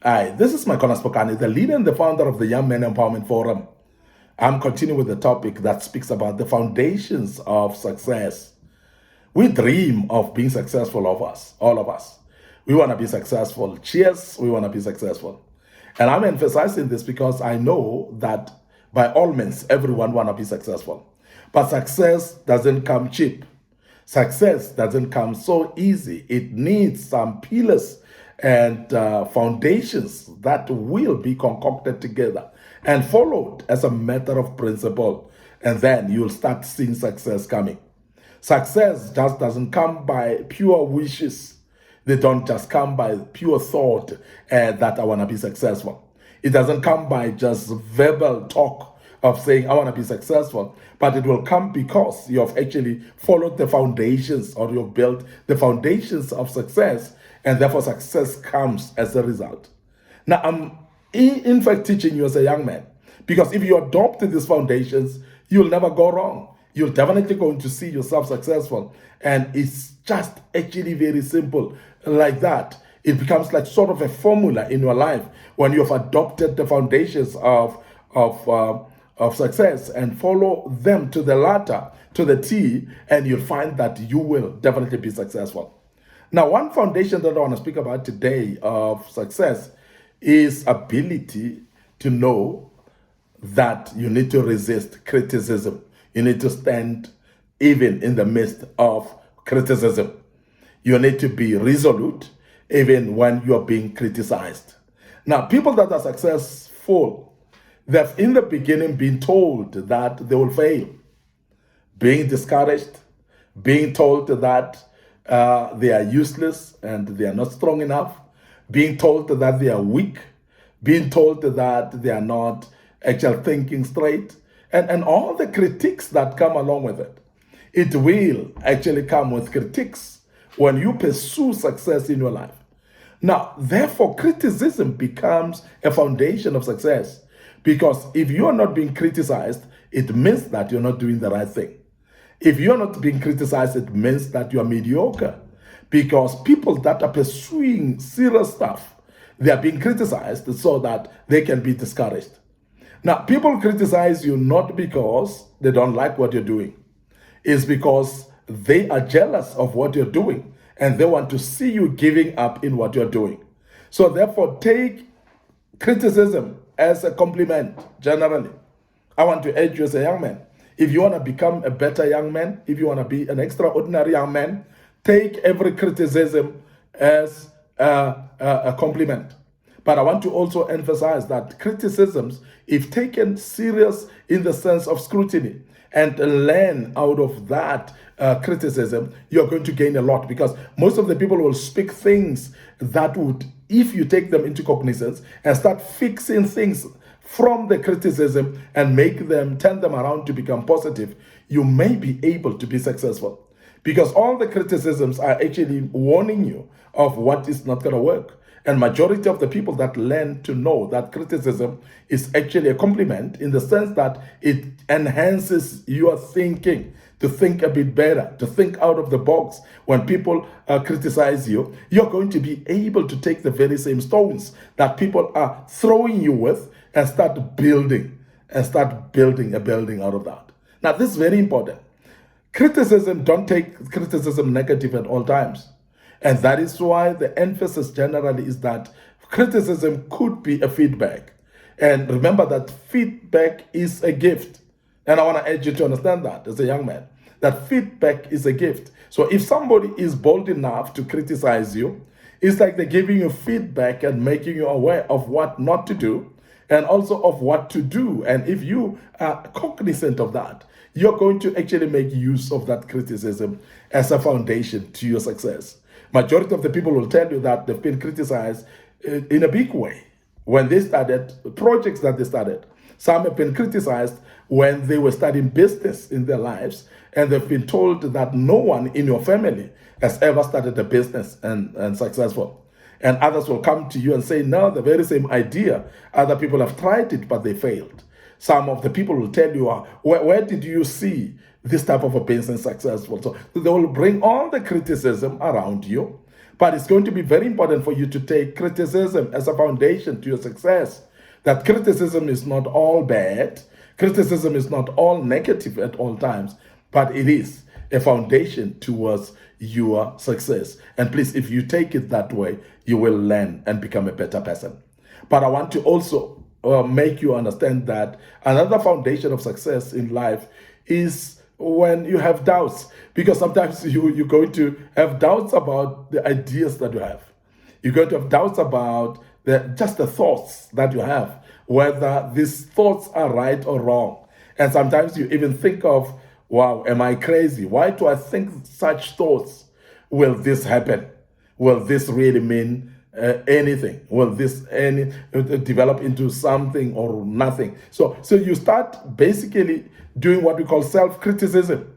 Hi, this is Micornus, Phokane, the leader and the founder of the Young Men Empowerment Forum. I'm continuing with the topic that speaks about the foundations of success. We dream of being successful, all of us. We want to be successful. Cheers, we want to be successful. And I'm emphasizing this because I know that by all means, everyone want to be successful. But success doesn't come cheap. Success doesn't come so easy. It needs some pillars and foundations that will be concocted together and followed as a matter of principle. And then you'll start seeing success coming. Success just doesn't come by pure wishes. They don't just come by pure thought that I want to be successful. It doesn't come by just verbal talk of saying I want to be successful, but it will come because you have actually followed the foundations, or you've built the foundations of success, and therefore success comes as a result. Now, I'm in fact teaching you as a young man, because if you adopt these foundations, you'll never go wrong. You're definitely going to see yourself successful. And it's just actually very simple like that. It becomes like sort of a formula in your life when you've adopted the foundations of success and follow them to the latter, to the T, and you'll find that you will definitely be successful. Now, one foundation that I want to speak about today of success is ability to know that you need to resist criticism. You need to stand even in the midst of criticism. You need to be resolute even when you're being criticized. Now, people that are successful, they've in the beginning been told that they will fail, being discouraged, being told that they are useless and they are not strong enough, being told that they are weak, being told that they are not actually thinking straight, and all the critiques that come along with it. It will actually come with critiques when you pursue success in your life. Now, therefore, criticism becomes a foundation of success, because if you are not being criticized, it means that you're not doing the right thing. If you're not being criticized, it means that you are mediocre, because people that are pursuing serious stuff, they are being criticized so that they can be discouraged. Now, people criticize you not because they don't like what you're doing. It's because they are jealous of what you're doing and they want to see you giving up in what you're doing. So therefore, take criticism as a compliment, generally. I want to urge you as a young man, if you want to become a better young man, if you want to be an extraordinary young man, take every criticism as a compliment. But I want to also emphasize that criticisms, if taken serious in the sense of scrutiny and learn out of that criticism, you're going to gain a lot, because most of the people will speak things that would, if you take them into cognizance and start fixing things from the criticism and make them, turn them around to become positive, you may be able to be successful. Because all the criticisms are actually warning you of what is not going to work. And majority of the people that learn to know that criticism is actually a compliment, in the sense that it enhances your thinking, to think a bit better, to think out of the box. When people criticize you, you're going to be able to take the very same stones that people are throwing you with and start building a building out of that. Now, this is very important. Criticism, don't take criticism negative at all times. And that is why the emphasis generally is that criticism could be a feedback. And remember that feedback is a gift. And I want to urge you to understand that as a young man, that feedback is a gift. So if somebody is bold enough to criticize you, it's like they're giving you feedback and making you aware of what not to do and also of what to do. And if you are cognizant of that, you're going to actually make use of that criticism as a foundation to your success. Majority of the people will tell you that they've been criticized in a big way when they started projects that they started. Some have been criticized when they were starting business in their lives, and they've been told that no one in your family has ever started a business and successful. And others will come to you and say, no, the very same idea. Other people have tried it, but they failed. Some of the people will tell you, where did you see this type of a business successful? So they will bring all the criticism around you, But it's going to be very important for you to take criticism as a foundation to your success. That criticism is not all bad, criticism is not all negative at all times, but it is a foundation towards your success. And please, if you take it that way, you will learn and become a better person. But I want to also make you understand that another foundation of success in life is when you have doubts, because sometimes you're going to have doubts about the ideas that you have. You're going to have doubts about just the thoughts that you have, whether these thoughts are right or wrong. And sometimes you even think of, wow, am I crazy? Why do I think such thoughts? Will this happen? Will this really mean anything? Will this develop into something or nothing? So you start basically doing what we call self-criticism.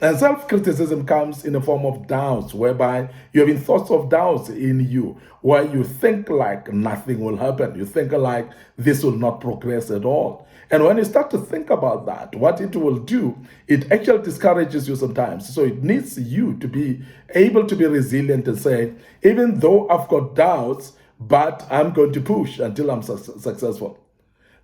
And self-criticism comes in the form of doubts, whereby you're having thoughts of doubts in you, where you think like nothing will happen. You think like this will not progress at all. And when you start to think about that, what it will do, it actually discourages you sometimes. So it needs you to be able to be resilient and say, even though I've got doubts, but I'm going to push until I'm successful.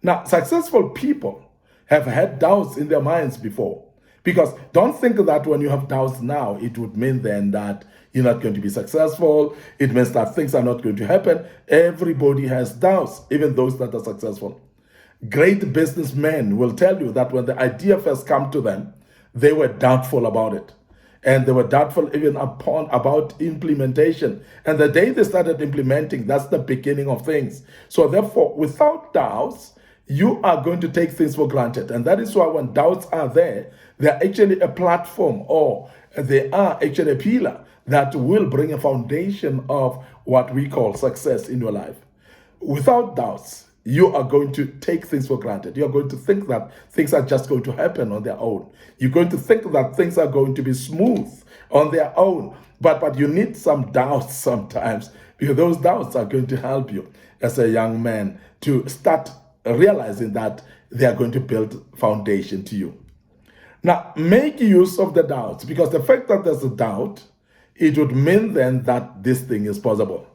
Now, successful people have had doubts in their minds before. Because don't think that when you have doubts now, it would mean then that you're not going to be successful. It means that things are not going to happen. Everybody has doubts, even those that are successful. Great businessmen will tell you that when the idea first came to them, they were doubtful about it. And they were doubtful even about implementation. And the day they started implementing, that's the beginning of things. So therefore, without doubts, you are going to take things for granted. And that is why when doubts are there, they're actually a platform, or they are actually a pillar that will bring a foundation of what we call success in your life. Without doubts, you are going to take things for granted. You're going to think that things are just going to happen on their own. You're going to think that things are going to be smooth on their own. But you need some doubts sometimes, because those doubts are going to help you as a young man to start realizing that they are going to build foundation to you. Now, make use of the doubts, because the fact that there's a doubt, it would mean then that this thing is possible.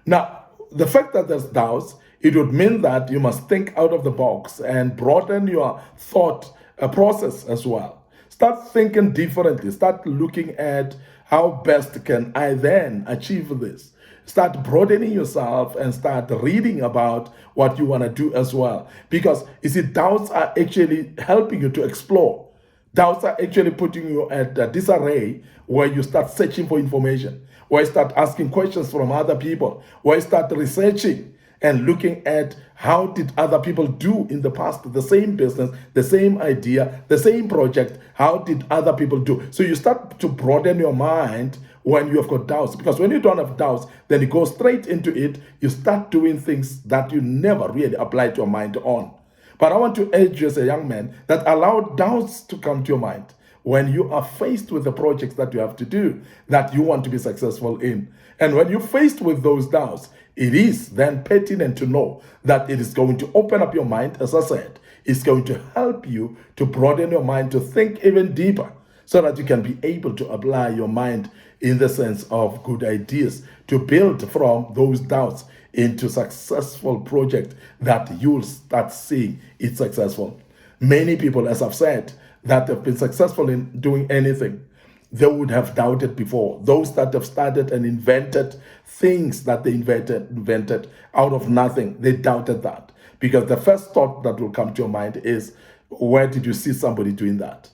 Now, the fact that there's doubts, it would mean that you must think out of the box and broaden your thought process as well. Start thinking differently. Start looking at how best can I then achieve this. Start broadening yourself and start reading about what you want to do as well. Because you see, doubts are actually helping you to explore. Doubts are actually putting you at a disarray, where you start searching for information, where you start asking questions from other people, where you start researching and looking at how did other people do in the past, the same business, the same idea, the same project, how did other people do? So you start to broaden your mind when you have got doubts, because when you don't have doubts, then you go straight into it, you start doing things that you never really applied your mind on. But I want to urge you as a young man that allow doubts to come to your mind when you are faced with the projects that you have to do, that you want to be successful in. And when you're faced with those doubts, it is then pertinent to know that it is going to open up your mind, as I said. It's going to help you to broaden your mind, to think even deeper, so that you can be able to apply your mind in the sense of good ideas, to build from those doubts into successful project that you'll start seeing it's successful. Many people, as I've said, that have been successful in doing anything, they would have doubted before. Those that have started and invented things that they invented out of nothing, they doubted that. Because the first thought that will come to your mind is, where did you see somebody doing that?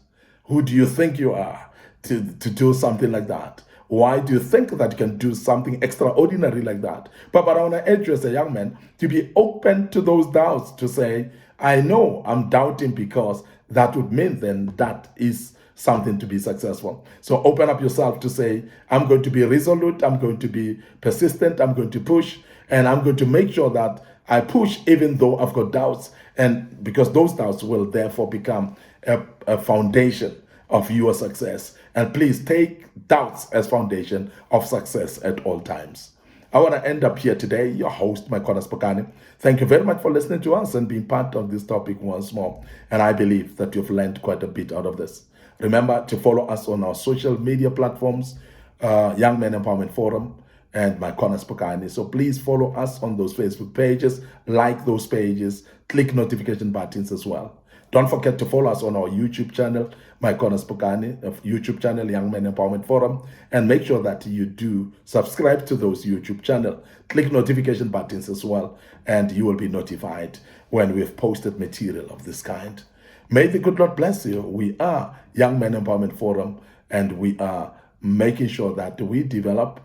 Who do you think you are to do something like that? Why do you think that you can do something extraordinary like that? But I want to urge you as a young man to be open to those doubts, to say, I know I'm doubting, because that would mean then that is something to be successful. So open up yourself to say, I'm going to be resolute, I'm going to be persistent, I'm going to push, and I'm going to make sure that I push even though I've got doubts, and because those doubts will therefore become a foundation of your success. And please take doubts as foundation of success at all times. I want to end up here today, your host, Micornus Phokane. Thank you very much for listening to us and being part of this topic once more. And I believe that you've learned quite a bit out of this. Remember to follow us on our social media platforms, Young Men Empowerment Forum, and Micornus Phokane. So please follow us on those Facebook pages, like those pages, click notification buttons as well. Don't forget to follow us on our YouTube channel, Micornus Phokane, YouTube channel, Young Men Empowerment Forum, and make sure that you do subscribe to those YouTube channel. Click notification buttons as well, and you will be notified when we've posted material of this kind. May the good Lord bless you. We are Young Men Empowerment Forum, and we are making sure that we develop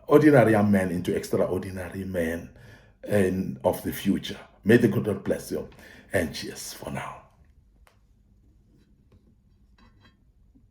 ordinary young men into extraordinary men of the future. May the good Lord bless you, and cheers for now.